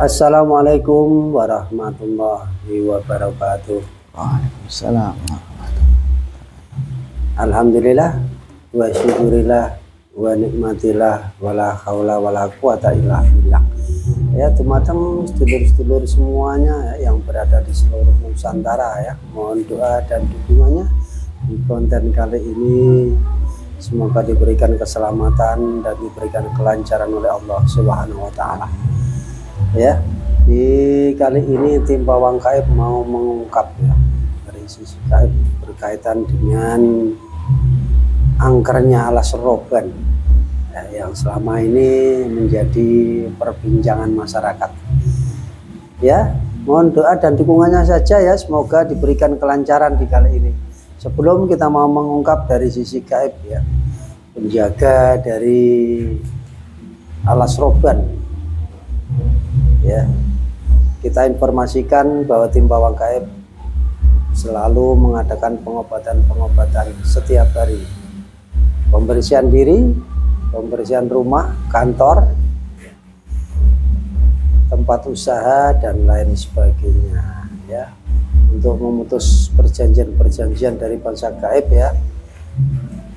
Assalamualaikum warahmatullahi wabarakatuh. Waalaikumsalam. Alhamdulillah wa syukurillah wa nikmatillah wala haula wala quwata illa billah. Ya teman-teman, sedulur-sedulur semuanya ya, yang berada di seluruh Nusantara ya, mohon doa dan dukungannya di konten kali ini. Semoga diberikan keselamatan dan diberikan kelancaran oleh Allah Subhanahu wa taala. Ya, di kali ini tim Pawang Gaib mau mengungkap ya dari sisi gaib berkaitan dengan angkernya Alas Roban ya, yang selama ini menjadi perbincangan masyarakat. Ya, mohon doa dan dukungannya saja ya, semoga diberikan kelancaran di kali ini. Sebelum kita mau mengungkap dari sisi gaib ya, penjaga dari Alas Roban ya, kita informasikan bahwa tim Pawang Gaib selalu mengadakan pengobatan setiap hari, pembersihan diri, pembersihan rumah, kantor, tempat usaha dan lain sebagainya ya, untuk memutus perjanjian dari bangsa gaib ya.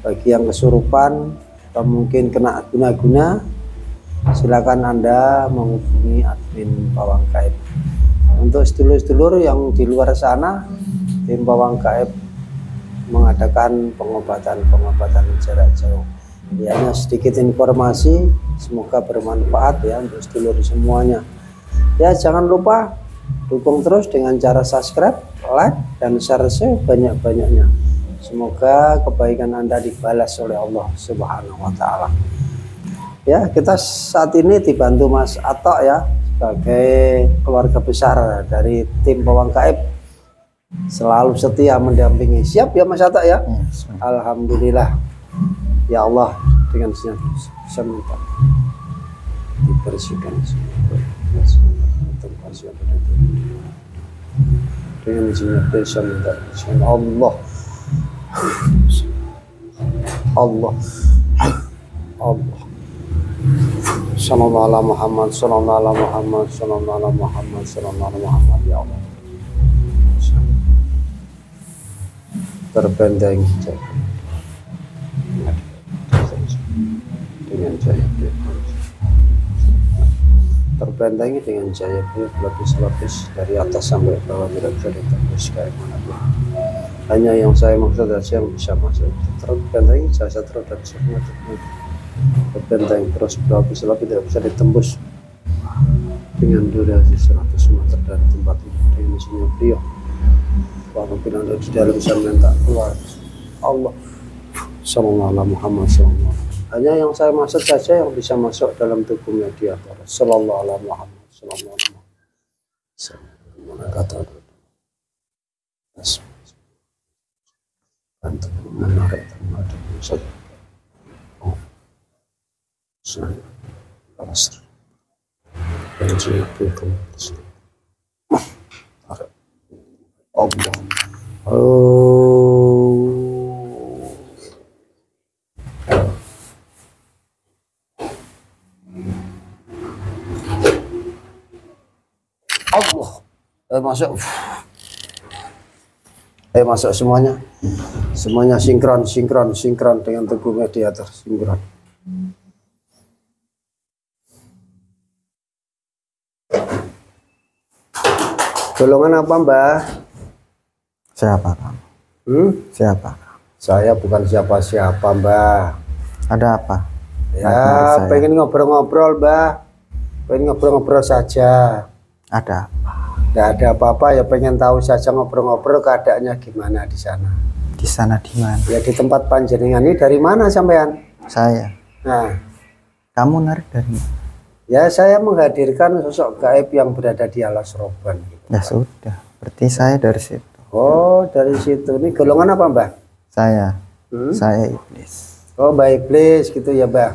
Bagi yang kesurupan atau mungkin kena guna-guna, silakan Anda menghubungi admin Pawang Gaib. Untuk sedulur-sedulur yang di luar sana, tim Pawang Gaib mengadakan pengobatan jarak jauh. Ya, hanya sedikit informasi, semoga bermanfaat ya untuk sedulur semuanya. Ya, jangan lupa dukung terus dengan cara subscribe, like, dan share sebanyak-banyaknya. Semoga kebaikan Anda dibalas oleh Allah Subhanahu wa taala. Ya, kita saat ini dibantu Mas Atok ya, sebagai keluarga besar dari tim Pawang Gaib, selalu setia mendampingi. Siap ya Mas Atok ya? Alhamdulillah. Ya Allah, dengan saya minta dibersihkan dengan izinnya saya minta Allah Sallallahu ala Muhammad, sallallahu ala Muhammad, sallallahu ala Muhammad, sallallahu ala Muhammad, ya Allah. Terbentang dengan jaya, terbentengi dengan jaya berlapis-lapis dari atas sampai bawah, tidak bisa ditembus kayak manapun. Hanya yang saya maksud saja yang bisa masuk. Terbentengi jasa terhadap semua terbenteng terus berlapis-lapis, tidak bisa ditembus dengan durasi 100 meter dari tempat ini. Dengan isinya beliau, walaupun Anda di dalam saya minta keluar. Allah sallallahu alaihi Muhammad sallallahu. Hanya yang saya maksud saja yang bisa masuk dalam tubuh mediator sallallahu alaihi Muhammad sallallahu alaihi wasallam. Kata untuk menarik terhadap saja. Allah masuk. Masuk semuanya sinkron dengan tubuh mediator, sinkron. Golongan apa Mbah? Siapa kamu? Siapa? Saya bukan siapa-siapa Mbah. Ada apa? Ya, pengen ngobrol-ngobrol Mbah. Pengen ngobrol-ngobrol saja. Ada apa? Tidak ada apa-apa ya, pengen tahu saja ngobrol-ngobrol keadaannya gimana di sana. Di sana di mana? Ya di tempat panjenengan. Ini dari mana sampean? Saya. Nah, kamu narik dari mana? Ya, saya menghadirkan sosok gaib yang berada di Alas Roban. Ya sudah, berarti saya dari situ. Oh, dari situ. Ini golongan apa Mbah? Saya iblis. Oh, Mbah Iblis gitu ya Mbah.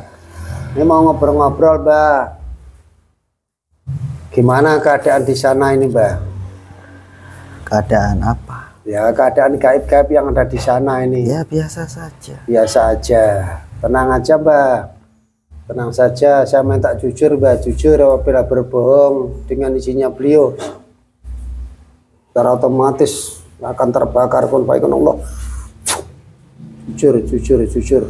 Ini mau ngobrol-ngobrol Mbah. Gimana keadaan di sana ini Mbah? Keadaan apa? Ya, keadaan gaib-gaib yang ada di sana ini. Ya biasa saja. Biasa aja. Tenang aja Mbah. Tenang saja, saya minta jujur, Mbah, jujur apabila berbohong dengan izinnya beliau secara otomatis akan terbakar kun baik Allah. Jujur.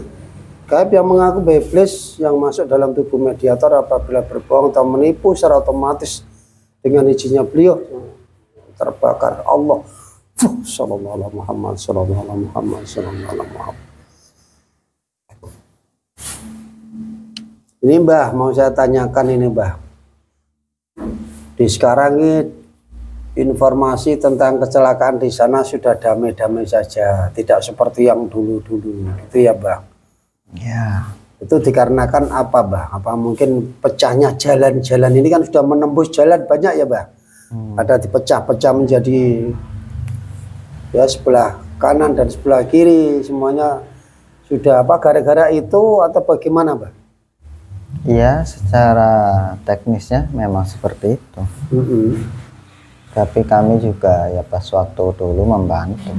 Gaib yang mengaku iblis yang masuk dalam tubuh mediator apabila berbohong atau menipu secara otomatis dengan izinnya beliau terbakar Allah. Sallallahu alaihi Muhammad, sallallahu alaihi Muhammad, sallallahu alaihi Muhammad. Ini Mbah, mau saya tanyakan ini Mbah. Di sekarang ini informasi tentang kecelakaan di sana sudah damai-damai saja, tidak seperti yang dulu-dulu, itu ya Mbah. Ya. Itu dikarenakan apa Mbah? Apa mungkin pecahnya jalan-jalan ini kan sudah menembus jalan banyak ya Mbah? Ada dipecah-pecah menjadi ya sebelah kanan dan sebelah kiri semuanya sudah apa gara-gara itu atau bagaimana Mbah? Ya, secara teknisnya memang seperti itu. Tapi kami juga ya pas waktu dulu membantu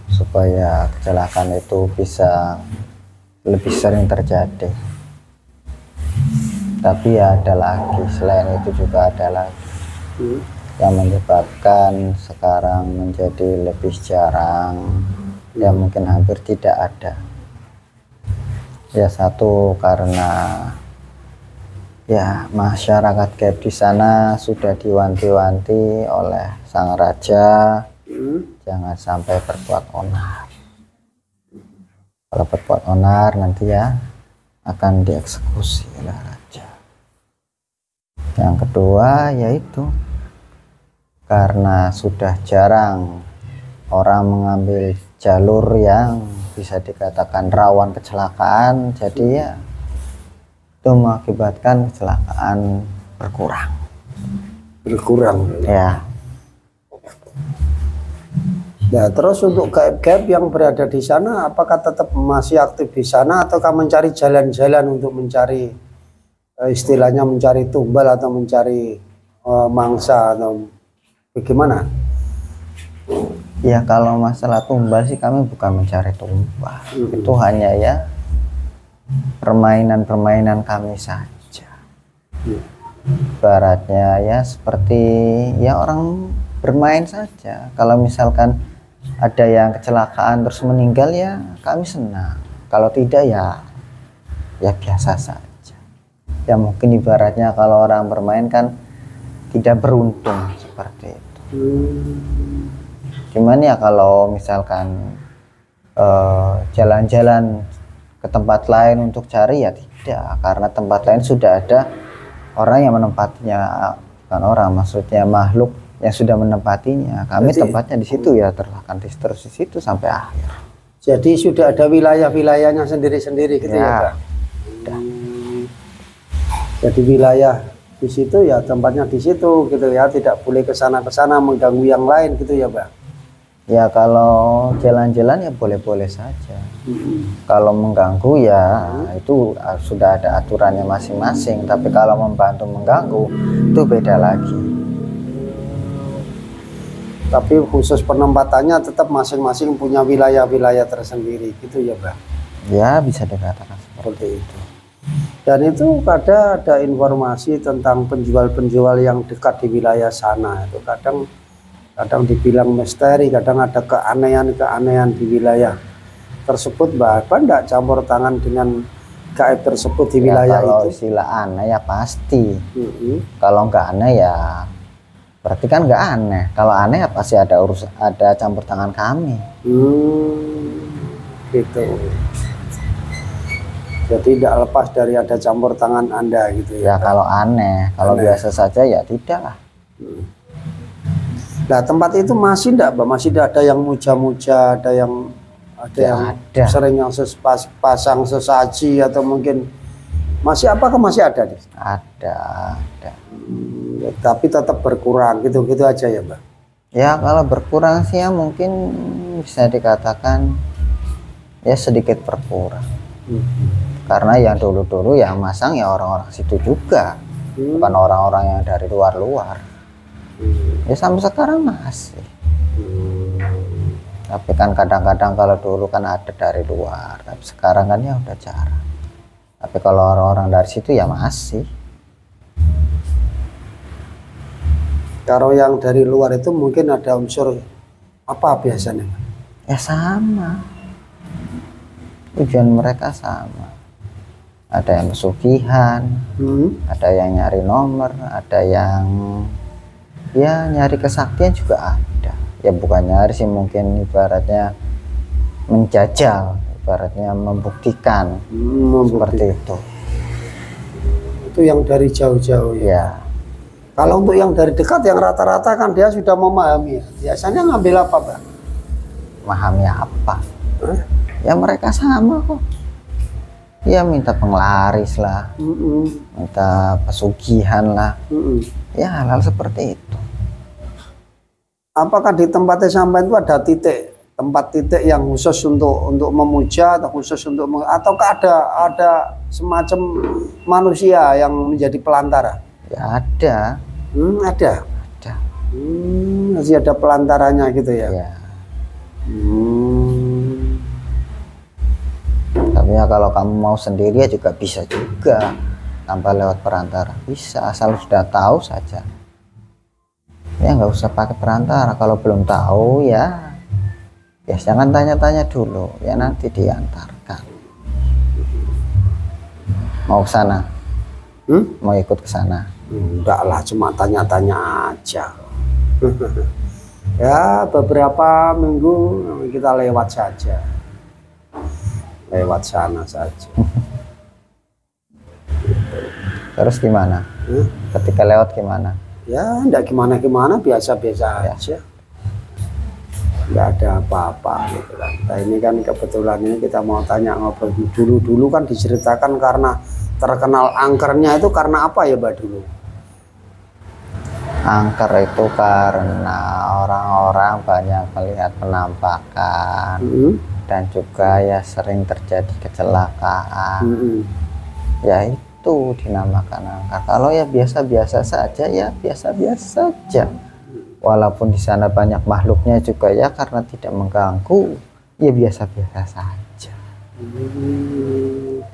supaya kecelakaan itu bisa lebih sering terjadi. Tapi ya ada lagi, selain itu juga ada lagi yang menyebabkan sekarang menjadi lebih jarang, ya mungkin hampir tidak ada. Ya satu karena ya masyarakat gaib di sana sudah diwanti-wanti oleh sang raja jangan sampai berbuat onar. Kalau berbuat onar nanti ya akan dieksekusi oleh raja. Yang kedua yaitu karena sudah jarang orang mengambil jalur yang bisa dikatakan rawan kecelakaan, jadi ya itu mengakibatkan kecelakaan berkurang ya. Nah terus untuk gaib-gaib yang berada di sana apakah tetap masih aktif di sana ataukah mencari jalan-jalan untuk mencari istilahnya mencari tumbal atau mencari mangsa atau bagaimana? Ya kalau masalah tumbal sih kami bukan mencari tumbal, itu hanya ya permainan-permainan kami saja. Baratnya ya seperti ya orang bermain saja. Kalau misalkan ada yang kecelakaan terus meninggal ya kami senang. Kalau tidak ya biasa saja. Ya mungkin ibaratnya kalau orang bermain kan tidak beruntung seperti itu. Cuman ya kalau misalkan jalan-jalan ke tempat lain untuk cari ya tidak, karena tempat lain sudah ada orang yang menempatinya, bukan orang, maksudnya makhluk yang sudah menempatinya. Kami jadi, tempatnya di situ ya akan terus di situ sampai akhir. Jadi sudah ada wilayah-wilayahnya sendiri-sendiri gitu ya Pak? Jadi wilayah di situ ya tempatnya di situ gitu ya, tidak boleh ke sana mengganggu yang lain gitu ya Pak? Ya kalau jalan-jalan ya boleh-boleh saja. Kalau mengganggu ya itu sudah ada aturannya masing-masing. Tapi kalau membantu mengganggu itu beda lagi. Tapi khusus penempatannya tetap masing-masing punya wilayah-wilayah tersendiri gitu ya Bang? Ya bisa dikatakan seperti itu. Dan itu ada informasi tentang penjual-penjual yang dekat di wilayah sana. Itu kadang dibilang misteri, kadang ada keanehan-keanehan di wilayah tersebut. Bahkan tidak campur tangan dengan gaib tersebut di wilayah kalau itu. Kalau istilah aneh ya pasti. Kalau nggak aneh ya berarti kan nggak aneh. Kalau aneh ya pasti ada campur tangan kami. Gitu. Jadi tidak lepas dari ada campur tangan Anda gitu ya. Ya kalau aneh, kalau biasa saja ya tidak lah. Nah tempat itu masih enggak Mbak? Masih ada yang muja-muja, ada yang sering yang pasang sesaji atau mungkin masih apakah masih ada nih? Ada. Tapi tetap berkurang gitu-gitu aja ya Mbak? Ya kalau berkurang sih ya mungkin bisa dikatakan ya sedikit berkurang. Karena yang dulu-dulu yang masang ya orang-orang situ juga, bukan orang-orang yang dari luar-luar. Ya sampai sekarang masih. Tapi kan kadang-kadang kalau dulu kan ada dari luar, tapi sekarang kan ya udah jarang. Tapi kalau orang-orang dari situ ya masih. Kalau yang dari luar itu mungkin ada unsur apa biasanya? Ya sama. Tujuan mereka sama. Ada yang pesugihan, ada yang nyari nomor, ada yang ya nyari kesaktian juga ada. Ya bukan nyari sih, mungkin ibaratnya menjajal, ibaratnya membuktikan, seperti itu. Itu yang dari jauh-jauh ya. Ya. Kalau untuk yang dari dekat, yang rata-rata kan dia sudah memahami. Biasanya ngambil apa, Bang? Memahami apa? Ya mereka sama kok. Ya minta penglaris lah, minta pesugihan lah. Ya hal-hal seperti itu. Apakah di tempatnya sampai itu ada tempat titik yang khusus untuk memuja atau khusus ataukah ada semacam manusia yang menjadi pelantara? Ya ada. Ada. Ada. Masih ada pelantarannya gitu ya. Ya. Tapi ya kalau kamu mau sendiri ya juga bisa juga, tanpa lewat perantara bisa, asal sudah tahu saja. Ya nggak usah pakai perantara. Kalau belum tahu ya jangan tanya-tanya dulu, ya nanti diantarkan. Mau ke sana? Mau ikut ke sana? Enggak lah, cuma tanya-tanya aja. Ya beberapa minggu kita lewat saja, lewat sana saja. Terus gimana? Ketika lewat gimana? Ya enggak gimana-gimana, biasa-biasa aja. Enggak ada apa-apa gitu kan. Nah ini kan kebetulan ini kita mau tanya ngobrol dulu kan diceritakan karena terkenal angkernya itu karena apa ya Mbak dulu? Angker itu karena orang-orang banyak melihat penampakan dan juga ya sering terjadi kecelakaan. Ya itu dinamakan angker. Kalau ya biasa-biasa saja ya biasa-biasa saja. Walaupun di sana banyak makhluknya juga ya karena tidak mengganggu ya biasa-biasa saja.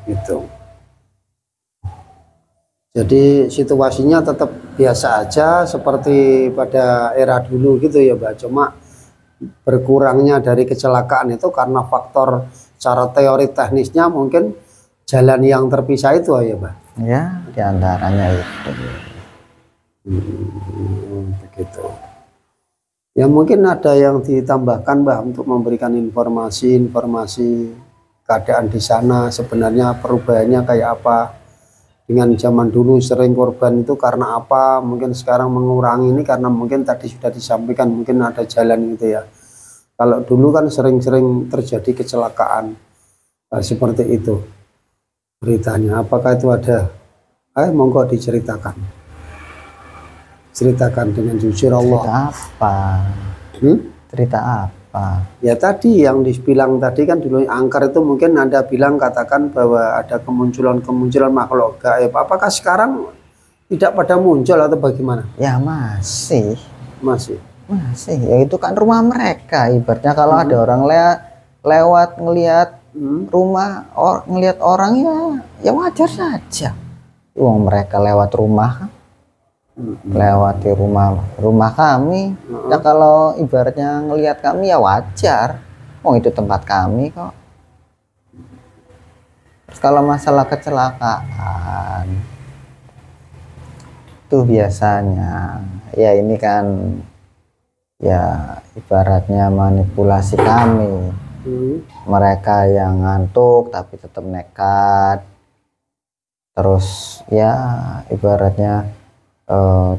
Gitu. Jadi situasinya tetap biasa aja seperti pada era dulu gitu ya Mbak. Cuma berkurangnya dari kecelakaan itu karena faktor secara teori teknisnya mungkin jalan yang terpisah itu ya Mbak. Ya diantaranya itu. Begitu. Ya mungkin ada yang ditambahkan Mbak untuk memberikan informasi keadaan di sana sebenarnya perubahannya kayak apa. Dengan zaman dulu sering korban itu karena apa, mungkin sekarang mengurangi ini karena mungkin tadi sudah disampaikan mungkin ada jalan gitu ya. Kalau dulu kan sering-sering terjadi kecelakaan seperti itu beritanya. Apakah itu ada? Monggo diceritakan. Ceritakan dengan jujur Allah. Cerita apa? Cerita apa? Ya tadi yang dibilang tadi kan dulu angker itu mungkin Anda bilang katakan bahwa ada kemunculan makhluk gaib. Apakah sekarang tidak pada muncul atau bagaimana? Ya masih. Ya itu kan rumah mereka. Ibaratnya kalau ada orang lewat ngelihat rumah, ngelihat orang ya wajar saja. Uang mereka lewat rumah kan. Lewati rumah kami ya kalau ibaratnya ngelihat kami ya wajar, itu tempat kami kok. Terus kalau masalah kecelakaan itu biasanya ya ini kan ya ibaratnya manipulasi kami. Mereka yang ngantuk tapi tetap nekat, terus ya ibaratnya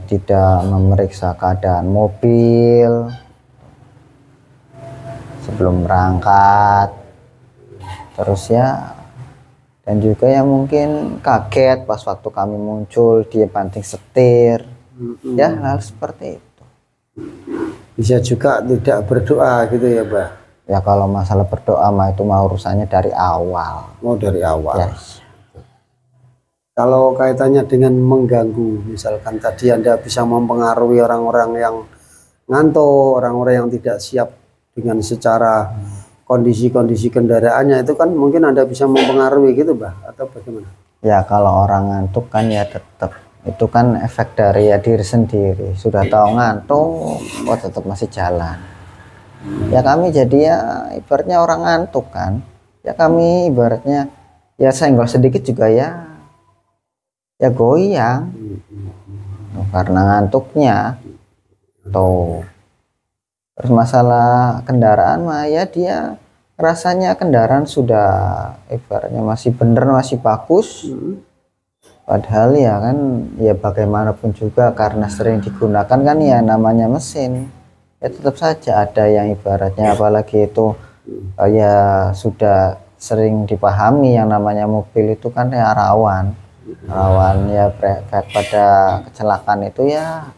tidak memeriksa keadaan mobil sebelum berangkat, terus ya dan juga yang mungkin kaget pas waktu kami muncul dia banting setir, ya hal seperti itu. Bisa juga tidak berdoa gitu ya Mbak? Ya kalau masalah berdoa mah itu mah urusannya dari awal. Dari awal. Yes. Kalau kaitannya dengan mengganggu, misalkan tadi Anda bisa mempengaruhi orang-orang yang ngantuk, orang-orang yang tidak siap dengan secara kondisi kendaraannya, itu kan mungkin Anda bisa mempengaruhi gitu Mbak, atau bagaimana? Ya kalau orang ngantuk kan ya tetap itu kan efek dari ya diri sendiri. Sudah tahu ngantuk, kok tetap masih jalan. Ya kami jadi ya ibaratnya orang ngantuk kan. Ya kami ibaratnya ya senggol sedikit juga ya goyang. Tuh, karena ngantuknya. Tuh. Terus masalah kendaraan mah ya dia rasanya kendaraan sudah ibaratnya masih bener, masih bagus. Padahal ya kan ya bagaimanapun juga karena sering digunakan kan ya namanya mesin. Ya tetap saja ada yang ibaratnya apalagi itu ya sudah sering dipahami yang namanya mobil itu kan ya rawan ya pada kecelakaan itu ya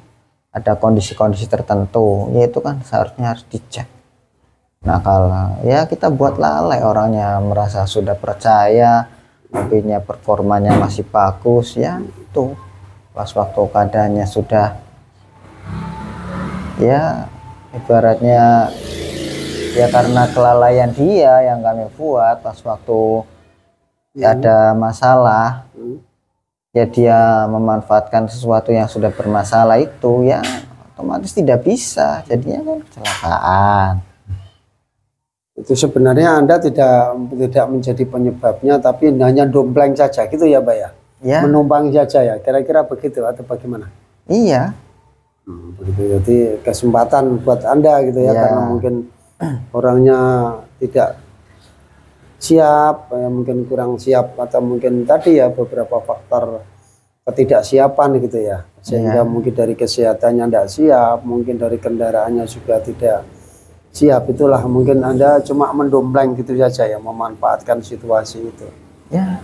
ada kondisi-kondisi tertentu, yaitu kan seharusnya harus dicek. Nah kalau ya kita buat lalai orangnya merasa sudah percaya mobilnya performanya masih bagus ya itu pas waktu keadaannya sudah ya ibaratnya ya karena kelalaian dia yang kami buat pas waktu ada masalah ya dia memanfaatkan sesuatu yang sudah bermasalah itu ya otomatis tidak bisa jadinya kan kecelakaan. Itu sebenarnya Anda tidak menjadi penyebabnya tapi hanya dompleng saja gitu ya Pak ya? Ya. Menumpang saja ya kira-kira begitu atau bagaimana? Iya. Begitu jadi kesempatan buat Anda gitu ya, karena mungkin orangnya tidak siap ya, mungkin kurang siap atau mungkin tadi ya beberapa faktor ketidaksiapan gitu ya, sehingga mungkin dari kesehatannya tidak siap, mungkin dari kendaraannya juga tidak siap, itulah mungkin Anda cuma mendompleng gitu saja ya, memanfaatkan situasi itu ya,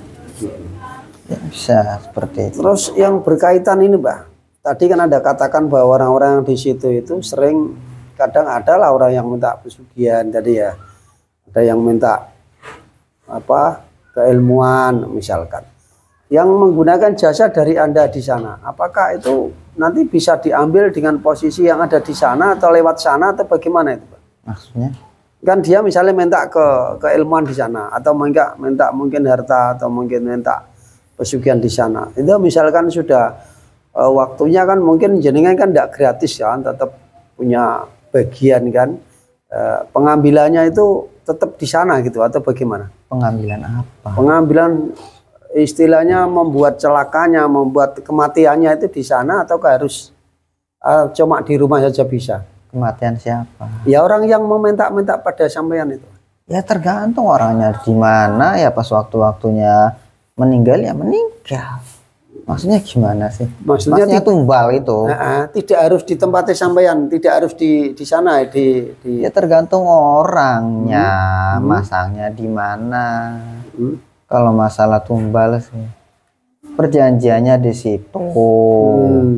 ya bisa seperti itu. Terus yang berkaitan ini Mbak, tadi kan Anda katakan bahwa orang-orang yang di situ itu sering kadang adalah orang yang minta pesugihan tadi ya, ada yang minta apa keilmuan misalkan, yang menggunakan jasa dari Anda di sana, apakah itu nanti bisa diambil dengan posisi yang ada di sana atau lewat sana atau bagaimana itu Pak? Maksudnya? Kan dia misalnya minta keilmuan di sana atau minta mungkin harta atau mungkin minta pesugihan di sana, itu misalkan sudah waktunya kan mungkin jenengan kan tidak gratis kan, tetap punya bagian kan, pengambilannya itu tetap di sana gitu atau bagaimana? Pengambilan apa? Pengambilan istilahnya membuat celakanya, membuat kematiannya itu di sana atau harus cuma di rumah saja bisa? Kematian siapa? Ya orang yang meminta-minta pada sampean itu. Ya tergantung orangnya di mana ya, pas waktu-waktunya meninggal ya meninggal. Maksudnya gimana sih? Maksudnya tumbal itu. Tidak harus di tempatnya sampean, tidak harus di sana di ya tergantung orangnya, masangnya di mana. Kalau masalah tumbal sih perjanjiannya di situ,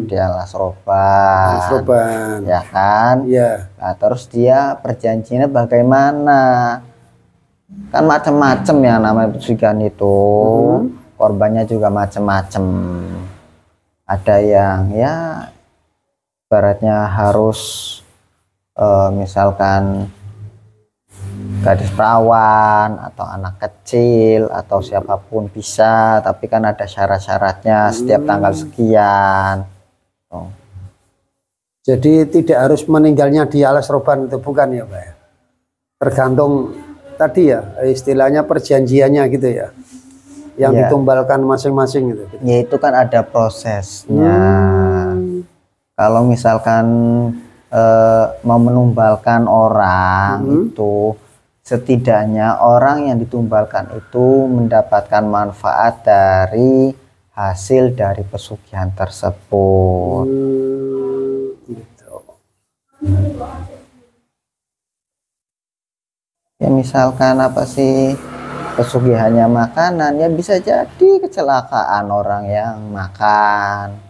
di Alas Roban, ya kan? Ya. Nah, terus dia perjanjiannya bagaimana? Kan macam-macam ya namanya pesugihan itu. Korbannya juga macam-macam. Ada yang ya ibaratnya harus misalkan gadis perawan atau anak kecil atau siapapun bisa, tapi kan ada syarat-syaratnya setiap tanggal sekian. Jadi tidak harus meninggalnya di Alas Roban itu bukan ya Pak ya? Tergantung tadi ya istilahnya perjanjiannya gitu ya, yang ditumbalkan masing-masing gitu. Ya itu kan ada prosesnya. Kalau misalkan mau menumbalkan orang itu setidaknya orang yang ditumbalkan itu mendapatkan manfaat dari hasil dari pesugihan tersebut. Gitu. Ya misalkan apa sih pesugihannya makanan, ya bisa jadi kecelakaan orang yang makan.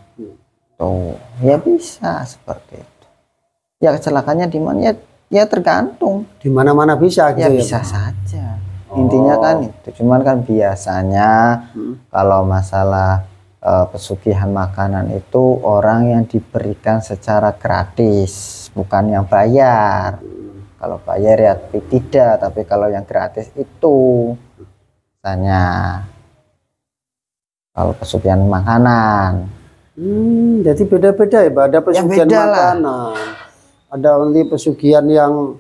Tuh, ya bisa seperti itu. Ya kecelakaannya di mana ya tergantung. Di mana-mana bisa gitu ya bisa saja. Intinya kan itu. Cuman kan biasanya kalau masalah pesugihan makanan itu orang yang diberikan secara gratis, bukan yang bayar. Kalau bayar ya tidak, tapi kalau yang gratis itu misalnya Kalau pesugihan makanan. Jadi beda-beda ya, Pak. Ada pesugihan makanan. Ada nanti pesugihan yang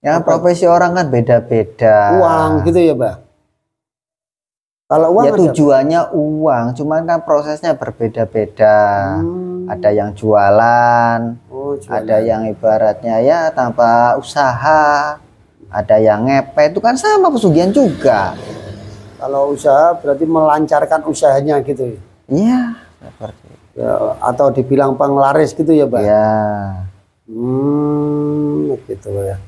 ya profesi orang kan beda-beda. Uang gitu ya, Pak. Kalau uang ya tujuannya uang, cuman kan prosesnya berbeda-beda. Ada yang jualan, ada yang ibaratnya ya tanpa usaha, ada yang ngepet, itu kan sama pesugihan juga. Kalau usaha berarti melancarkan usahanya gitu. Iya, seperti itu. Ya, atau dibilang penglaris gitu ya, Pak. Ya. Gitu ya.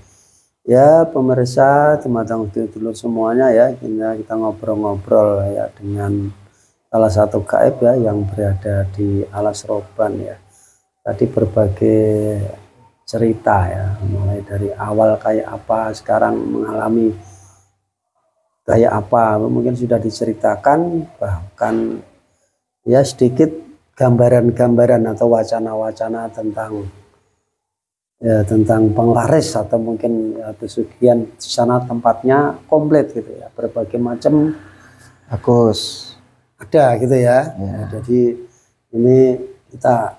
Ya pemirsa, teman-teman dulur semuanya ya, kita ngobrol-ngobrol ya dengan salah satu gaib ya yang berada di Alas Roban ya. Tadi berbagai cerita ya, mulai dari awal kayak apa, sekarang mengalami kayak apa, mungkin sudah diceritakan, bahkan ya sedikit gambaran-gambaran atau wacana-wacana tentang penglaris atau mungkin ya, pesugihan di sana tempatnya komplit gitu ya, berbagai macam bagus ada gitu ya. Jadi ini kita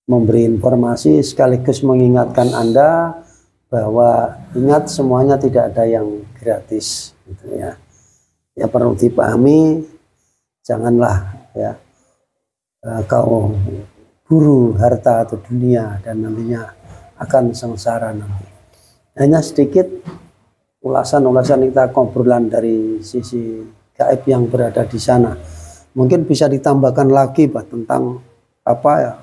memberi informasi sekaligus mengingatkan Anda bahwa ingat semuanya tidak ada yang gratis gitu ya. Ya perlu dipahami, janganlah ya kau buru harta atau dunia dan nantinya akan sengsara nanti. Hanya sedikit ulasan-ulasan kita ngobrolan dari sisi gaib yang berada di sana. Mungkin bisa ditambahkan lagi Pak tentang apa ya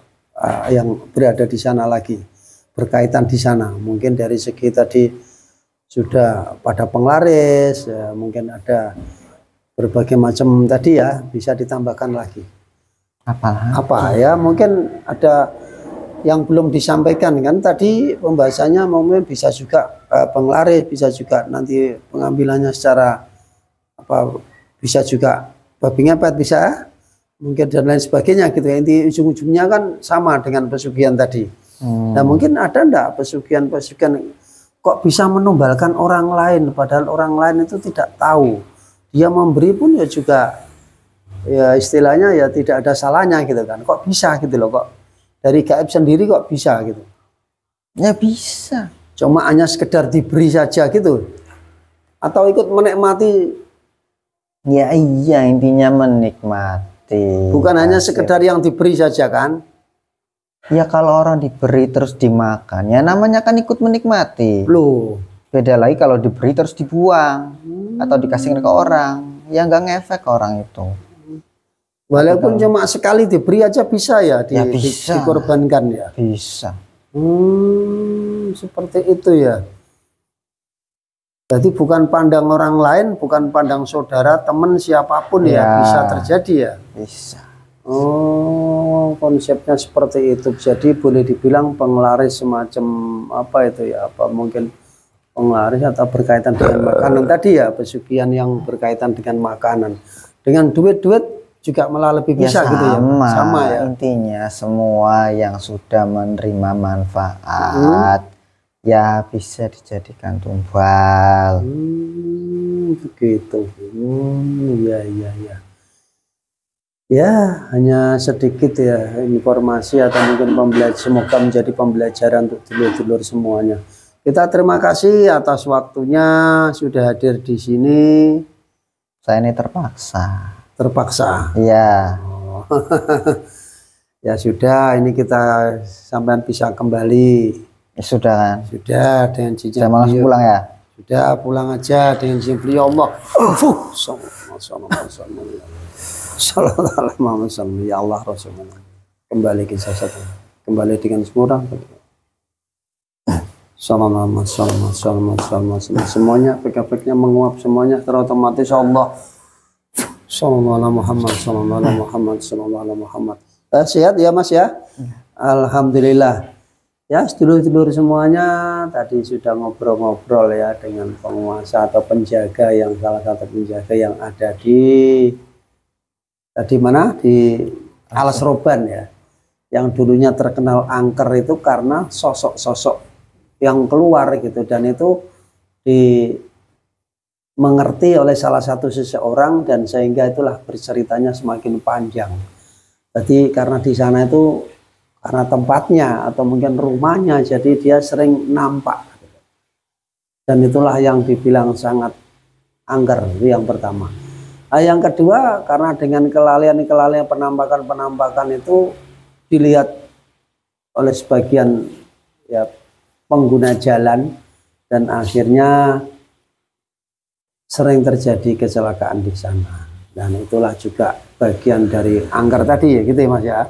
yang berada di sana lagi berkaitan di sana. Mungkin dari segi tadi sudah pada penglaris, ya, mungkin ada berbagai macam tadi ya, bisa ditambahkan lagi. Apa ya, mungkin ada yang belum disampaikan kan tadi pembahasannya, mungkin bisa juga penglaris, bisa juga nanti pengambilannya secara apa, bisa juga babi ngepet, bisa mungkin dan lain sebagainya gitu ya. Inti ujung-ujungnya kan sama dengan pesugihan tadi. Nah mungkin ada enggak pesugihan-pesugihan kok bisa menumbalkan orang lain padahal orang lain itu tidak tahu, dia memberi pun ya juga ya istilahnya ya tidak ada salahnya gitu kan, kok bisa gitu loh, kok dari gaib sendiri kok bisa gitu ya, bisa cuma hanya sekedar diberi saja gitu atau ikut menikmati ya. Iya, intinya menikmati, bukan hanya sekedar yang diberi saja kan ya. Kalau orang diberi terus dimakan ya namanya kan ikut menikmati loh. Beda lagi kalau diberi terus dibuang atau dikasih ke orang ya nggak ngefek ke orang itu. Walaupun cuma sekali diberi aja bisa ya, bisa dikorbankan ya. Bisa. Seperti itu ya. Jadi bukan pandang orang lain, bukan pandang saudara, teman siapapun ya bisa terjadi ya. Bisa. Oh, konsepnya seperti itu. Jadi boleh dibilang penglaris semacam apa itu ya? Apa mungkin penglaris atau berkaitan dengan makanan tadi ya, pesugihan yang berkaitan dengan makanan. Dengan duit-duit juga malah lebih bisa ya, gitu ya. Sama ya. Intinya semua yang sudah menerima manfaat ya bisa dijadikan tumbal. Begitu. Iya. Ya, hanya sedikit ya informasi atau mungkin pembelajaran, semoga menjadi pembelajaran untuk dulur-dulur semuanya. Kita terima kasih atas waktunya sudah hadir di sini. Saya ini terpaksa. Iya. Oh. Ya sudah, ini kita sampai bisa kembali. Ya, sudah kan? Sudah dengan cincin. Saya langsung pulang ya. Sudah pulang aja dengan cincin beliau Allah. Sallallahu ya Allah Rasulullah. Kembali kisah satu. Kembali dengan semua orang. Sallallahu semuanya pek-peknya menguap semuanya terotomatis Allah. Sallallahu Muhammad. Sehat ya Mas ya? Alhamdulillah. Ya, sedulur-sedulur semuanya tadi sudah ngobrol-ngobrol ya dengan penguasa atau penjaga yang salah satu penjaga yang ada di mana? Di Alas Roban ya. Yang dulunya terkenal angker itu karena sosok-sosok yang keluar gitu, dan itu mengerti oleh salah satu seseorang, dan sehingga itulah berceritanya semakin panjang. Jadi karena di sana itu karena tempatnya atau mungkin rumahnya, jadi dia sering nampak, dan itulah yang dibilang sangat angker. Itu yang pertama. Nah, yang kedua, karena dengan kelalaian penampakan itu dilihat oleh sebagian ya pengguna jalan, dan akhirnya sering terjadi kecelakaan di sana. Dan itulah juga bagian dari angker tadi ya, gitu ya Mas ya.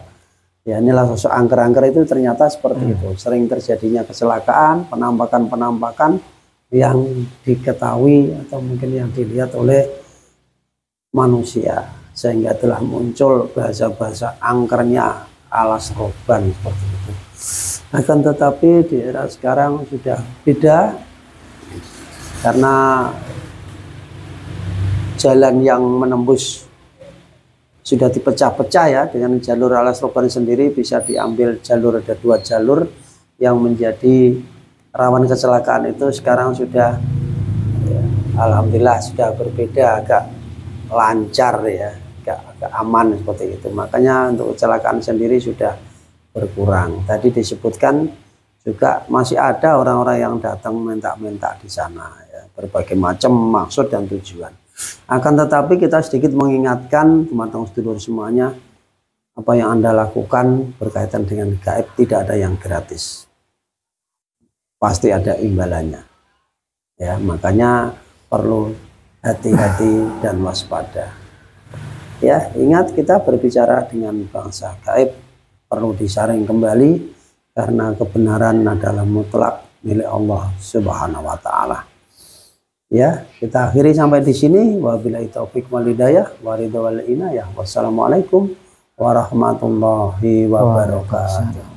Ya, inilah sosok angker-angker itu ternyata seperti itu. Sering terjadinya kecelakaan, penampakan yang diketahui atau mungkin yang dilihat oleh manusia, sehingga telah muncul bahasa-bahasa angkernya alas roban seperti itu. Akan tetapi di era sekarang sudah beda, karena jalan yang menembus sudah dipecah-pecah ya, dengan jalur alas roban sendiri bisa diambil jalur, ada 2 jalur yang menjadi rawan kecelakaan itu sekarang sudah ya, alhamdulillah sudah berbeda, agak lancar ya, agak aman seperti itu. Makanya untuk kecelakaan sendiri sudah berkurang. Tadi disebutkan juga masih ada orang-orang yang datang minta-minta di sana ya, berbagai macam maksud dan tujuan. Akan tetapi kita sedikit mengingatkan teman-teman sedulur semuanya, apa yang Anda lakukan berkaitan dengan gaib tidak ada yang gratis, pasti ada imbalannya ya. Makanya perlu hati-hati dan waspada ya. Ingat, kita berbicara dengan bangsa gaib perlu disaring kembali, karena kebenaran adalah mutlak milik Allah Subhanahu wa taala. Ya, kita akhiri sampai di sini. Wabillahi taufik wal hidayah wa ridha wal inayah. Wassalamualaikum warahmatullahi wabarakatuh.